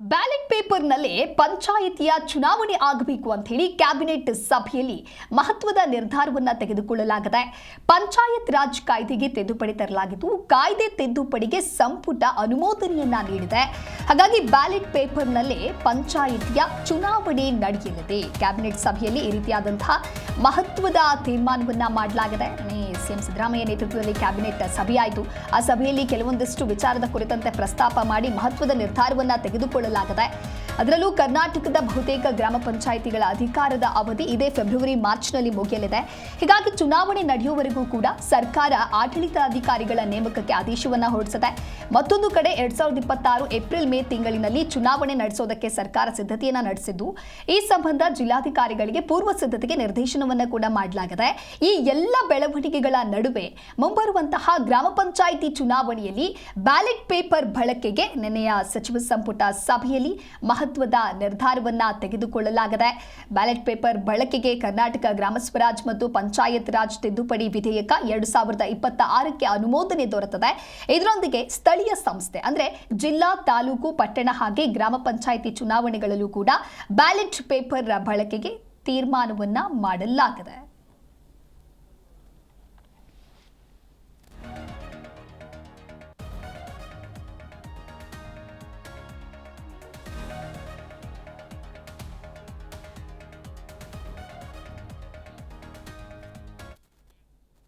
Ballot ಪೇಪರ್ನಲ್ಲೇ ಪಂಚಾಯಿತಿಯ ಚುನಾವಣೆ ಆಗಬೇಕು ಅಂತ ಹೇಳಿ ಕ್ಯಾಬಿನೆಟ್ ಸಭೆಯಲ್ಲಿ ಮಹತ್ವದ ನಿರ್ಧಾರವನ್ನು ತೆಗೆದುಕೊಳ್ಳಲಾಗಿದೆ. ಪಂಚಾಯತ್ ರಾಜ್ ಕಾಯ್ದೆಗೆ ತಿದ್ದುಪಡಿ ತರಲಾಗಿದ್ದು, ಕಾಯ್ದೆ ತಿದ್ದುಪಡಿಗೆ ಸಂಪುಟ ಅನುಮೋದನೆಯನ್ನ ನೀಡಿದೆ. ಹಾಗಾಗಿ ಬ್ಯಾಲೆಟ್ ಪೇಪರ್ನಲ್ಲೇ ಪಂಚಾಯಿತಿಯ ಚುನಾವಣೆ ನಡೆಯಲಿದೆ. ಕ್ಯಾಬಿನೆಟ್ ಸಭೆಯಲ್ಲಿ ಈ ರೀತಿಯಾದಂತಹ ಮಹತ್ವದ ತೀರ್ಮಾನವನ್ನ ಮಾಡಲಾಗಿದೆ. ಸಿಎಂ ಸಿದ್ದರಾಮಯ್ಯ ನೇತೃತ್ವದಲ್ಲಿ ಕ್ಯಾಬಿನೆಟ್ ಸಭೆಯಾಯಿತು. ಆ ಸಭೆಯಲ್ಲಿ ಕೆಲವೊಂದಿಷ್ಟು ವಿಚಾರದ ಕುರಿತಂತೆ ಪ್ರಸ್ತಾಪ ಮಾಡಿ ಮಹತ್ವದ ನಿರ್ಧಾರವನ್ನ ತೆಗೆದುಕೊಳ್ಳಲಾಗಿದೆ. ಅದರಲ್ಲೂ ಕರ್ನಾಟಕದ ಬಹುತೇಕ ಗ್ರಾಮ ಪಂಚಾಯಿತಿಗಳ ಅಧಿಕಾರದ ಅವಧಿ ಇದೇ ಫೆಬ್ರವರಿ ಮಾರ್ಚ್ನಲ್ಲಿ ಮುಗಿಯಲಿದೆ. ಹೀಗಾಗಿ ಚುನಾವಣೆ ನಡೆಯುವವರೆಗೂ ಕೂಡ ಸರ್ಕಾರ ಆಡಳಿತಾಧಿಕಾರಿಗಳ ನೇಮಕಕ್ಕೆ ಆದೇಶವನ್ನ ಹೊರಡಿಸಿದೆ. ಮತ್ತೊಂದು ಕಡೆ 2026 ಏಪ್ರಿಲ್ ಮೇ ತಿಂಗಳಿನಲ್ಲಿ ಚುನಾವಣೆ ನಡೆಸೋದಕ್ಕೆ ಸರ್ಕಾರ ಸಿದ್ಧತೆಯನ್ನ ನಡೆಸಿದ್ದು, ಈ ಸಂಬಂಧ ಜಿಲ್ಲಾಧಿಕಾರಿಗಳಿಗೆ ಪೂರ್ವ ಸಿದ್ಧತೆಗೆ ನಿರ್ದೇಶನವನ್ನ ಕೂಡ ಮಾಡಲಾಗಿದೆ. ಈ ಎಲ್ಲ ಬೆಳವಣಿಗೆಗಳ ನಡುವೆ ಮುಂಬರುವಂತಹ ಗ್ರಾಮ ಪಂಚಾಯಿತಿ ಚುನಾವಣೆಯಲ್ಲಿ ಬ್ಯಾಲೆಟ್ ಪೇಪರ್ ಬಳಕೆಗೆ ನಿನ್ನೆಯ ಸಚಿವ ಸಂಪುಟ ಸಭೆಯಲ್ಲಿ ಮಹತ್ವದ ನಿರ್ಧಾರವನ್ನ ತೆಗೆದುಕೊಳ್ಳಲಾಗಿದೆ. ಬ್ಯಾಲೆಟ್ ಪೇಪರ್ ಬಳಕೆಗೆ ಕರ್ನಾಟಕ ಗ್ರಾಮ ಸ್ವರಾಜ್ ಮತ್ತು ಪಂಚಾಯತ್ ರಾಜ್ ತಿದ್ದುಪಡಿ ವಿಧೇಯಕ 2026ಕ್ಕೆ ಅನುಮೋದನೆ ದೊರೆತಿದೆ. ಇದರೊಂದಿಗೆ ಸ್ಥಳೀಯ ಸಂಸ್ಥೆ ಅಂದ್ರೆ ಜಿಲ್ಲಾ, ತಾಲೂಕು, ಪಟ್ಟಣ ಹಾಗೆ ಗ್ರಾಮ ಪಂಚಾಯಿತಿ ಚುನಾವಣೆಗಳಲ್ಲೂ ಕೂಡ ಬ್ಯಾಲೆಟ್ ಪೇಪರ್ ಬಳಕೆಗೆ ತೀರ್ಮಾನವನ್ನ ಮಾಡಲಾಗಿದೆ.